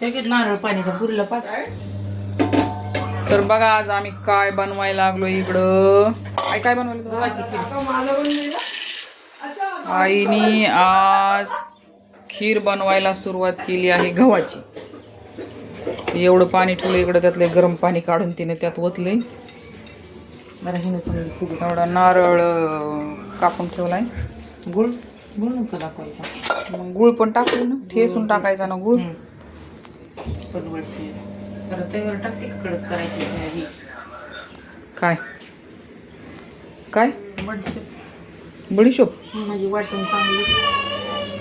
नारळ पाण्याचा पुरीला पाच. तर बघा आज आम्ही काय बनवायला लागलो इकडं. काय बनवायला? गव्हाची खीर. आईनी आज खीर बनवायला सुरुवात केली आहे गव्हाची. एवढं पाणी ठेवलं इकडं, त्यातले गरम पाणी काढून तिने त्यात ओतले. एवढा नारळ कापून ठेवलाय. गुळ गुळ नको दाखवायचा. मग गुळ पण टाकू ना, ठेसून टाकायचा ना गुळ. त्यावर टाकते कडक करायची. काय काय बडीशेप बडीशोप माझी वाटण चांगली.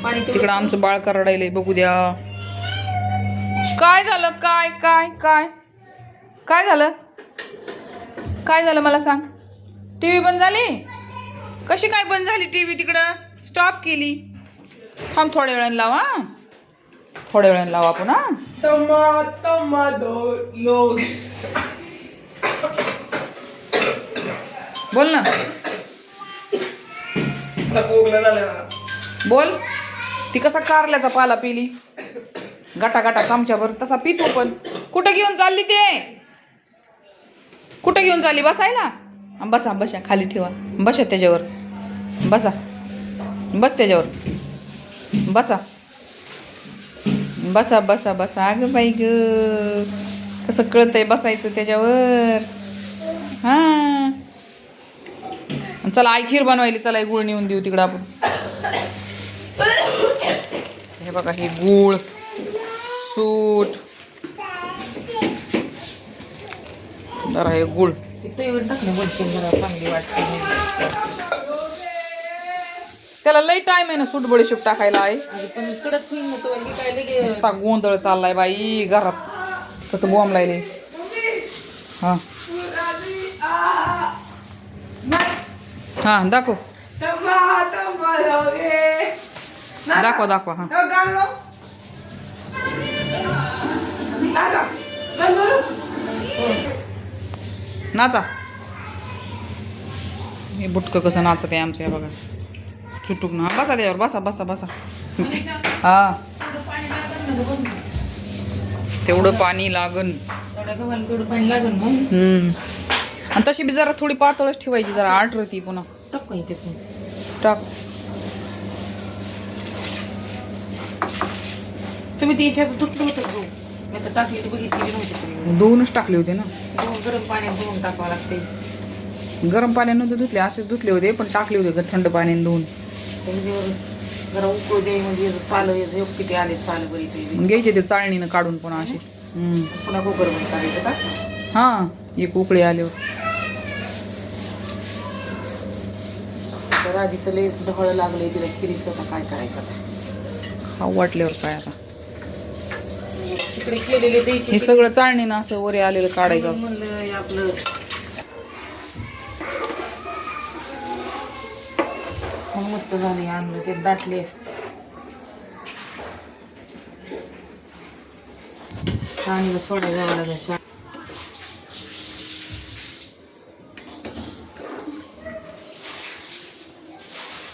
पाणी तिकडं आमचं बाळ करडायलंय, बघू द्या. काय झालं? काय काय काय काय झालं? काय झालं मला सांग. टीव्ही बंद झाली? कशी काय बंद झाली टीव्ही? तिकडं स्टॉप केली. थांब थोड्या वेळाने लावा, थोड्या वेळाने लावा आपण. हा बोल ना, बोल. ती कसा कारल्याचा पाला पिली गाटा गाटा चमच्यावर, तसा पितो. पण कुठं घेऊन चालली ते? कुठं घेऊन चालली? बसायला? बसा बसा, खाली ठेवा. बसा त्याच्यावर, बसा. बस त्याच्यावर, बसा बसा बसा बसा. अगं बाई ग, कसं कळतंय बसायचं त्याच्यावर. हा चला आई खीर बनवायली. चला गुळ नेऊन देऊ तिकडं आपण. हे बघा, हे गुळ, सूट, जरा हे गुळ त्याला लई टाइम आहे ना सूट बडीशेप टाकायला. आहे नुसता गोंधळ चाललाय बाई घरात. कसं बॉम्ब लायले. हा हा दाखव दाखवा दाखवा. हा नाचा. हे बुटकं कसं नाचत आहे आमचं. हे बघा चुटूक ना. बसा त्याच्यावर, बसा बसा बसा. हा तेवढं पाणी लागन. आणि तशी बी जरा थोडी पातळच ठेवायची, जरा आठरती पुन्हा. टाक. तुम्ही ती तुटलं होतं मी तर टाकली बघितली नव्हती. दोनच टाकले होते ना. गरम पाण्यात धुवून टाकावं लागते. गरम पाण्यानं धुतले, असेच धुतले होते, पण टाकले होते थंड पाण्याने धुवून. जरा उकळू दे म्हणजे चाल किती आले चाल बरी घ्यायचे ते चाळणीनं काढून पुन्हा असे. पुन्हा कुकर मध्ये करायचं का? हा एक उकळी आल्यावर. तर आधी तर लय ढवळ लागलंय तिला खिरीचं. आता काय करायचं? खाऊ वाटल्यावर काय आता. तिकडे केलेले ते हे सगळं चाळणीनं असं वरे आलेलं काढायचं. म्हणलं आपलं मस्त झाले. आणलं ते दाटले. चांगलं सोडा घ्यावं लागेल.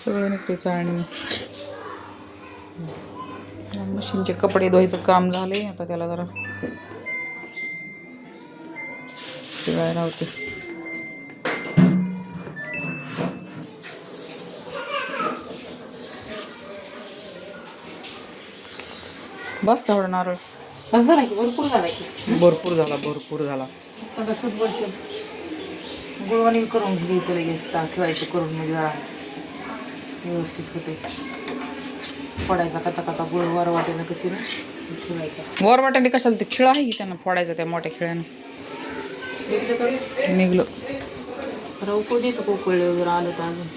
सगळं निघते चाळणी. मशीनचे कपडे धुवायचं काम झाले. आता त्याला जरा शिवायला होते. बस तेवढा नारळ झाला की भरपूर झाला की. भरपूर झाला, भरपूर झाला. आता सुट गुळवणी करून घ्यायचं लगेच ठेवायचं करून म्हणजे व्यवस्थित होते. फोडायचा कचा कचा गुळ वर वाटेनं कशी ना ठेवायचा. वर वाट्याने कशाला ते खिळा आहे की त्यांना फोडायचं त्या मोठ्या खिळ्यानं. निघलं जरा उकळू द्यायचं. उकळले वगैरे आलं तर अजून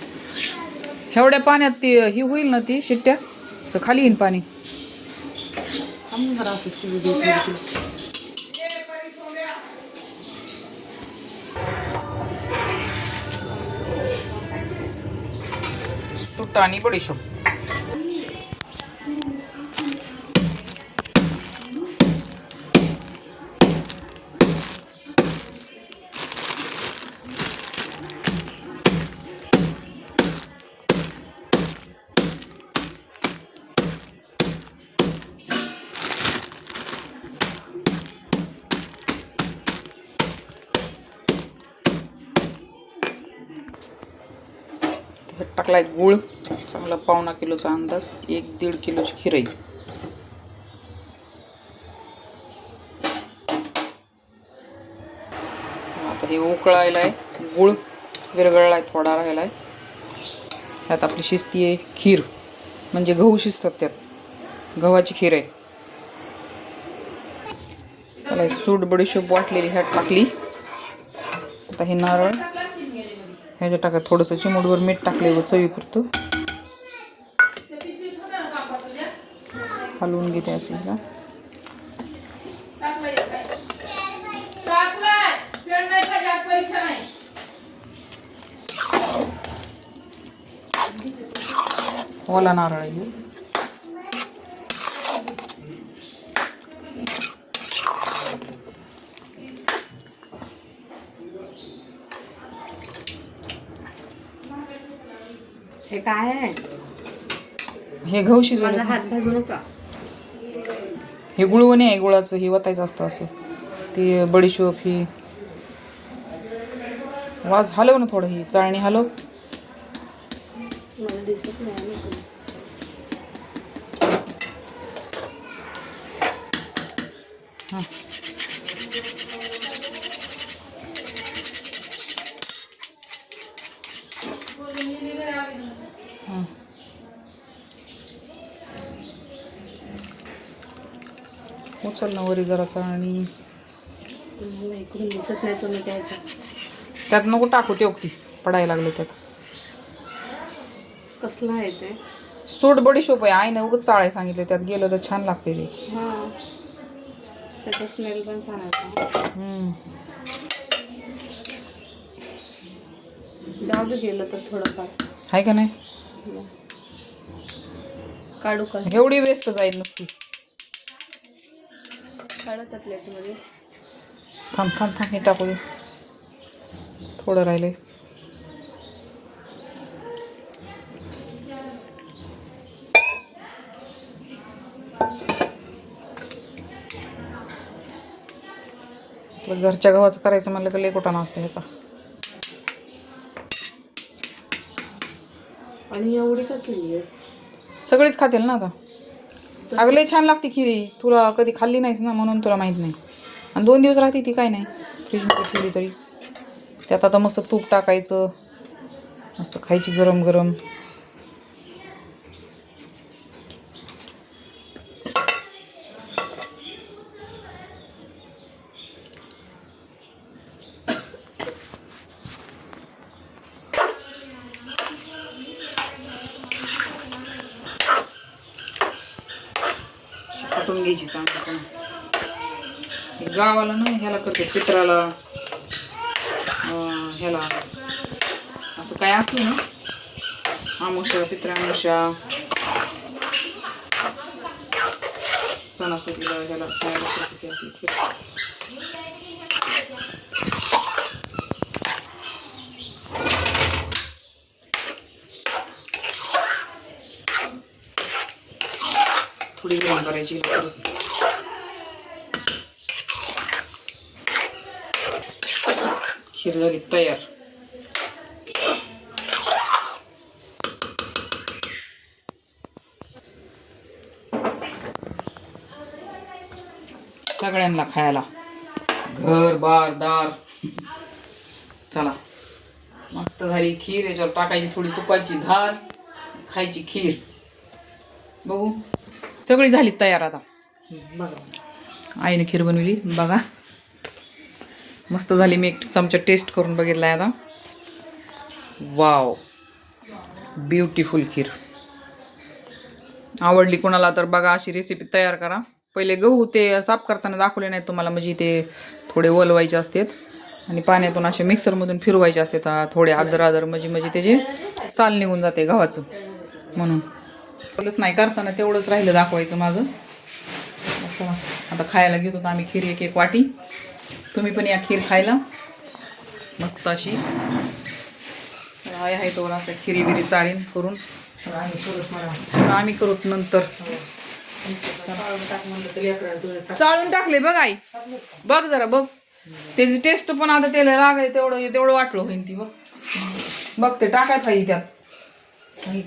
एवढ्या पाण्यात ती ही होईल ना ती शिट्ट्या तर खाली येईन पाणी. जरा असं शिजू द्यायचं. सुट आणि बडीशोप. टाकलाय गूळ, चांगला 1.25 किलोचा अंदाज, 1-1.5 किलोची खीर आहे. आता हे उकळायला आहे, गूळ विरघळलाय, थोडा राहिलाय. त्यात आपली शिजती आहे खीर, म्हणजे गहू शिजतात त्यात, गव्हाची खीर आहे. त्याला सूट बडीशोप वाटलेली ह्यात टाकली. आता हे नारळ ह्याच्यात टाका, थोडंसं चिमूटभर मीठ टाकले व चवीपुरतं. हलवून घेते असे ह्याला. ओला नारळ आहे. हे काय आहे? हे गहू शिजवले. हात भाजू नका. हे गुळवणी आहे, गुळाचं हे वतायचं असतं असं. ते बडीशोप ही वाज हलव ना थोडं, ही चाळणी हलव. मला दिसत नाही. उचल ना वरी जरा चाळणी. इकडून दिसत नाही तुम्ही त्यात नको टाकू, ते ओके पडायला लागले त्यात. कसला आहे ते? सूट बडीशोप आहे, आईने उगाच चाळाय सांगितले, त्यात गेलं तर छान लागते ते. हां, त्याचा स्मेल पण छान आहे. जाऊ दे, गेलं तर थोडंफार आहे का नाही? काढू का? एवढी वेस्ट जाईल नुसती. काढा त्या प्लेटमध्ये. थांब थांब थांब, हे टाकू दे, थोडं राहिले. घरच्या गव्हाचं करायचं म्हणलं का लय कुटाणा असतं ह्याचा. आणि एवढी का केली आहे? सगळीच खातील ना आता. अगं लय छान लागते खिरी, तुला कधी खाल्ली नाहीस ना म्हणून तुला माहीत नाही. आणि 2 दिवस राहते ती, काय नाही फ्रीजमध्ये ठेवली तरी. त्यात आता मस्त तूप टाकायचं, मस्त खायची गरम गरम. काटून घ्यायची चांगली. गावाला ना ह्याला करते, पित्राला, ह्याला असं काय असलं ना, आमुषा, पित्रामुषा, सणासुदीला ह्याला खायला करते आपली खीर. थोडी गरम करायची. खीर झाली तयार. सगळ्यांना खायला, घर बार दार. चला, मस्त झाली खीर. याच्यावर टाकायची थोडी तुपाची धार, खायची खीर. बघू, सगळी झाली तयार. आता आईने खीर बनवली बघा, मस्त झाली. मी 1 चमचा टेस्ट करून बघितलाय आता. वाव, ब्युटिफुल खीर. आवडली कोणाला तर बघा, अशी रेसिपी तयार करा. पहिले गहू ते साफ करताना दाखवले नाहीत तुम्हाला, म्हणजे ते थोडे वलवायचे असतात आणि पाण्यातून असे मिक्सरमधून फिरवायचे असतात थोडे आदर म्हणजे त्याचे साल निघून जाते गव्हाचं, म्हणून. नाही करताना तेवढंच राहिलं दाखवायचं माझं. चला आता खायला घेतो आम्ही खीर, 1 वाटी. तुम्ही पण या खीर खायला, मस्त अशी. आहे तो असं खिरी बिरी चाळीन करून आम्ही करू नंतर. चाळून टाकले बघ आई, बघ जरा बघ, त्याची टेस्ट पण आता त्याला लागाय तेवढं वाटलं होईन ती. बघ बघ, ते टाकाय पाहिजे त्यात. आणि